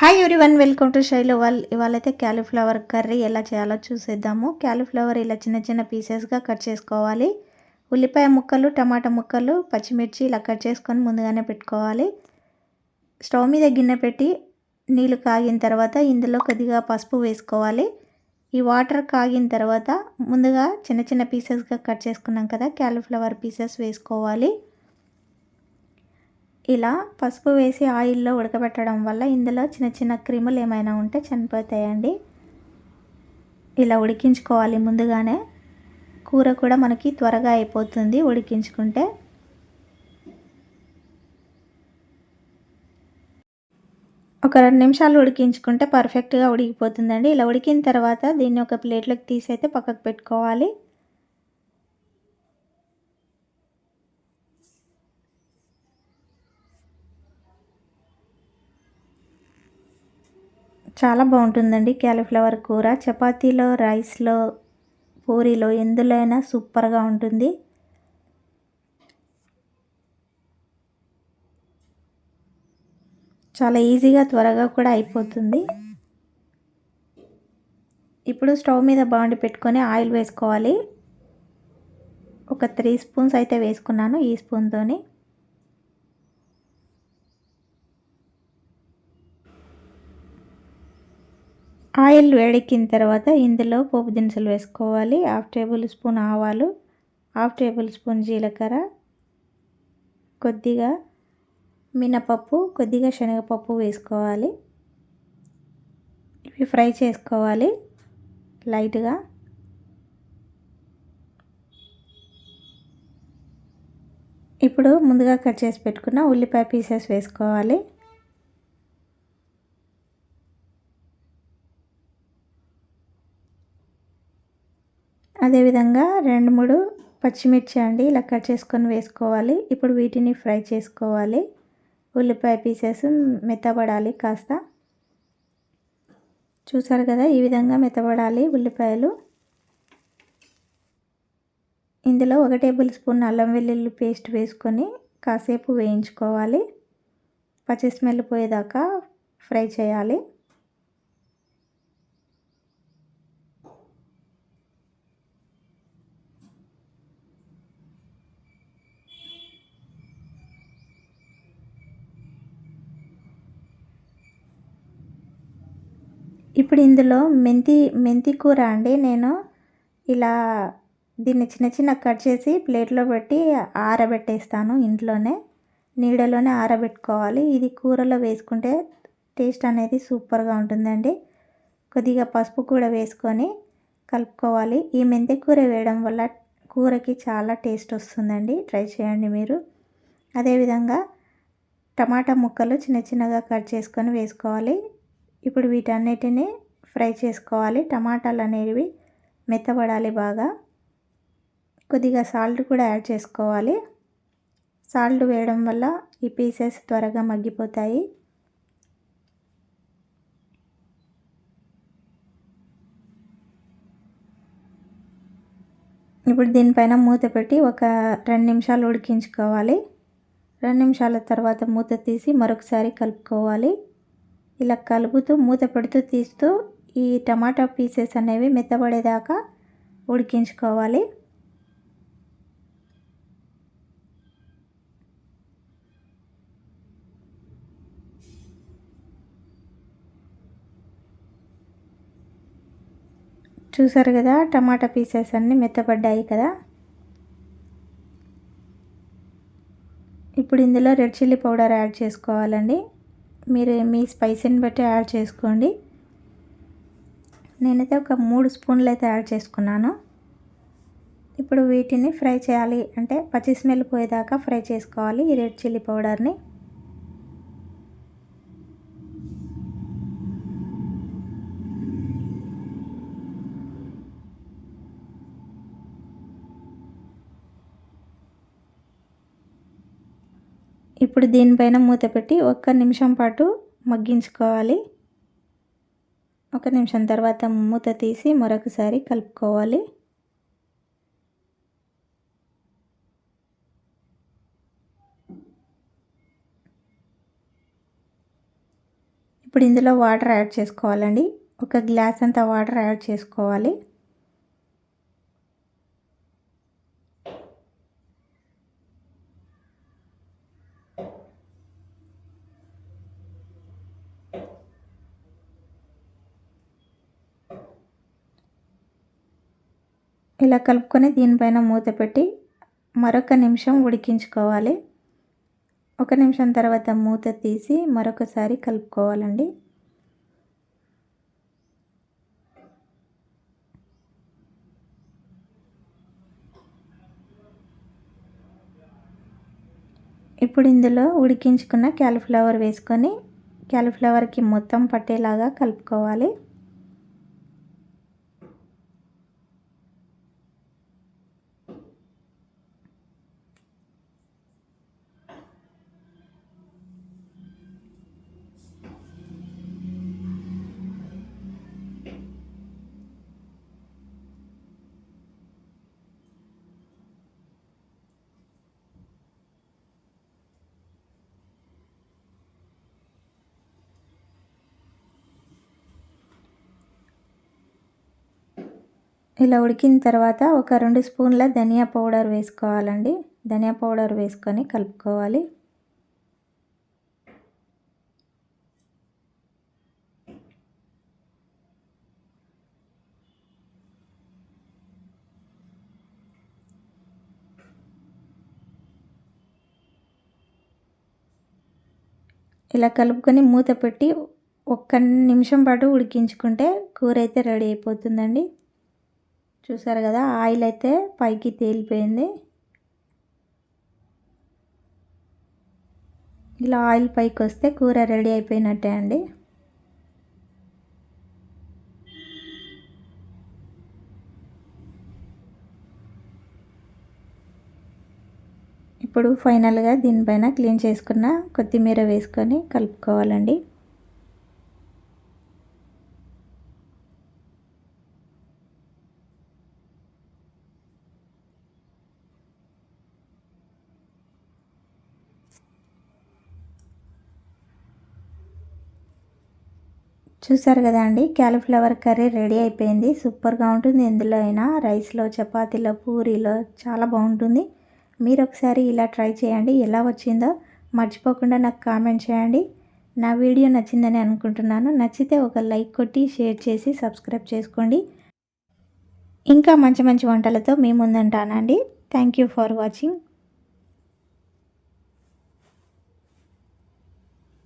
Hi everyone, welcome to Shailu ఇవాళైతే cauliflower curry ఎలా చేయాలో చూసేద్దాము. క్యాలీఫ్లవర్ ఇలా చిన్న చిన్న పీసెస్గా కట్ చేసుకోవాలి. ఉల్లిపాయ ముక్కలు, టమాటా ముక్కలు, పచ్చిమిర్చి ఇలా కట్ చేసుకొని ముందుగానే పెట్టుకోవాలి. స్టవ్ మీద గిన్నె పెట్టి నీళ్ళు కాగిన తర్వాత ఇందులో కొద్దిగా పసుపు వేసుకోవాలి. ఈ వాటర్ కాగిన తర్వాత ముందుగా చిన్న చిన్న పీసెస్గా కట్ చేసుకున్నాం కదా క్యాలీఫ్లవర్ పీసెస్ వేసుకోవాలి. ఇలా పసుపు వేసి ఆయిల్లో ఉడకబెట్టడం వల్ల ఇందులో చిన్న చిన్న క్రిములు ఏమైనా ఉంటే చనిపోతాయండి. ఇలా ఉడికించుకోవాలి ముందుగానే. కూర కూడా మనకి త్వరగా అయిపోతుంది ఉడికించుకుంటే. ఒక 2 నిమిషాలు ఉడికించుకుంటే పర్ఫెక్ట్గా ఉడికిపోతుందండి. ఇలా ఉడికిన తర్వాత దీన్ని ఒక ప్లేట్లోకి తీసైతే పక్కకు పెట్టుకోవాలి. చాలా బాగుంటుందండి క్యాలీఫ్లవర్ కూర. చపాతీలో, రైస్లో, పూరీలో ఎందులో అయినా సూపర్గా ఉంటుంది. చాలా ఈజీగా త్వరగా కూడా అయిపోతుంది. ఇప్పుడు స్టవ్ మీద బాండి పెట్టుకొని ఆయిల్ వేసుకోవాలి. ఒక 3 స్పూన్స్ అయితే వేసుకున్నాను ఈ స్పూన్తోని. ఆయిల్ వేడెక్కిన తర్వాత ఇందులో పోపు దినుసులు వేసుకోవాలి. 1/2 టేబుల్ స్పూన్ ఆవాలు, 1/2 టేబుల్ స్పూన్ జీలకర్ర, కొద్దిగా మినపప్పు, కొద్దిగా శనగపప్పు వేసుకోవాలి. ఇవి ఫ్రై చేసుకోవాలి లైట్గా. ఇప్పుడు ముందుగా కట్ చేసి పెట్టుకున్న ఉల్లిపాయ పీసెస్ వేసుకోవాలి. అదేవిధంగా 2-3 పచ్చిమిర్చి అండి ఇలా కట్ చేసుకొని వేసుకోవాలి. ఇప్పుడు వీటిని ఫ్రై చేసుకోవాలి. ఉల్లిపాయ పీసెస్ మెత్తబడాలి కాస్త. చూసారు కదా, ఈ విధంగా మెత్తబడాలి ఉల్లిపాయలు. ఇందులో 1 టేబుల్ స్పూన్ అల్లం వెల్లుల్లి పేస్ట్ వేసుకొని కాసేపు వేయించుకోవాలి. పచ్చి స్మెల్ పోయేదాకా ఫ్రై చేయాలి. ఇప్పుడు ఇందులో మెంతి కూర అండి. నేను ఇలా దీన్ని చిన్న చిన్న కట్ చేసి ప్లేట్లో పెట్టి ఆరబెట్టేస్తాను ఇంట్లోనే. నీడలోనే ఆరబెట్టుకోవాలి. ఇది కూరలో వేసుకుంటే టేస్ట్ అనేది సూపర్గా ఉంటుందండి. కొద్దిగా పసుపు కూడా వేసుకొని కలుపుకోవాలి. ఈ మెంతి కూర వేయడం వల్ల కూరకి చాలా టేస్ట్ వస్తుందండి. ట్రై చేయండి మీరు. అదేవిధంగా టమాటా ముక్కలు చిన్న చిన్నగా కట్ చేసుకొని వేసుకోవాలి. ఇప్పుడు వీటన్నిటిని ఫ్రై చేసుకోవాలి. టమాటాలు అనేవి మెత్తబడాలి బాగా. కొద్దిగా సాల్ట్ కూడా యాడ్ చేసుకోవాలి. సాల్ట్ వేయడం వల్ల ఈ పీసెస్ త్వరగా మగ్గిపోతాయి. ఇప్పుడు దీనిపైన మూత పెట్టి ఒక 2 నిమిషాలు ఉడికించుకోవాలి. 2 నిమిషాల తర్వాత మూత తీసి మరొకసారి కలుపుకోవాలి. ఇలా కలుపుతూ మూత పెడుతూ తీస్తూ ఈ టమాటా పీసెస్ అనేవి మెత్తబడేదాకా ఉడికించుకోవాలి. చూసారు కదా, టమాటా పీసెస్ అన్నీ మెత్తబడ్డాయి కదా. ఇప్పుడు ఇందులో రెడ్ చిల్లీ పౌడర్ యాడ్ చేసుకోవాలండి. మీరు మీ స్పైసీని బట్టి యాడ్ చేసుకోండి. నేనైతే ఒక 3 స్పూన్లు అయితే యాడ్ చేసుకున్నాను. ఇప్పుడు వీటిని ఫ్రై చేయాలి. అంటే పచ్చి స్మెల్ పోయేదాకా ఫ్రై చేసుకోవాలి ఈ రెడ్ చిల్లీ పౌడర్ని. ఇప్పుడు దీనిపైన మూత పెట్టి 1 నిమిషం పాటు మగ్గించుకోవాలి. 1 నిమిషం తర్వాత మూత తీసి మరొకసారి కలుపుకోవాలి. ఇప్పుడు ఇందులో వాటర్ యాడ్ చేసుకోవాలండి. ఒక గ్లాస్ అంత వాటర్ యాడ్ చేసుకోవాలి. ఇలా కలుపుకొని దీనిపైన మూత పెట్టి మరొక నిమిషం ఉడికించుకోవాలి. ఒక నిమిషం తర్వాత మూత తీసి మరొకసారి కలుపుకోవాలండి. ఇప్పుడు ఇందులో ఉడికించుకున్న క్యాలీఫ్లవర్ వేసుకొని క్యాలీఫ్లవర్కి మొత్తం పట్టేలాగా కలుపుకోవాలి. ఇలా ఉడికిన తర్వాత ఒక 2 స్పూన్ల ధనియా పౌడర్ వేసుకోవాలండి. ధనియా పౌడర్ వేసుకొని కలుపుకోవాలి. ఇలా కలుపుకొని మూత పెట్టి ఒక్క నిమిషం పాటు ఉడికించుకుంటే కూర అయితే రెడీ అయిపోతుందండి. చూసారు కదా, ఆయిల్ అయితే పైకి తేలిపోయింది. ఇలా ఆయిల్ పైకి వస్తే కూర రెడీ అయిపోయినట్టే అండి. ఇప్పుడు ఫైనల్గా దీనిపైన క్లీన్ చేసుకున్న కొత్తిమీర వేసుకొని కలుపుకోవాలండి. చూసారు కదా అండి, క్యాలీఫ్లవర్ కర్రీ రెడీ అయిపోయింది. సూపర్గా ఉంటుంది. ఎందులో అయినా రైస్లో, చపాతీలో, పూరీలో చాలా బాగుంటుంది. మీరు ఒకసారి ఇలా ట్రై చేయండి. ఎలా వచ్చిందో మర్చిపోకుండా నాకు కామెంట్ చేయండి. నా వీడియో నచ్చిందని అనుకుంటున్నాను. నచ్చితే ఒక లైక్ కొట్టి షేర్ చేసి సబ్స్క్రైబ్ చేసుకోండి. ఇంకా మంచి మంచి వంటలతో మీ ముందుంటానండి. Thank you for watching.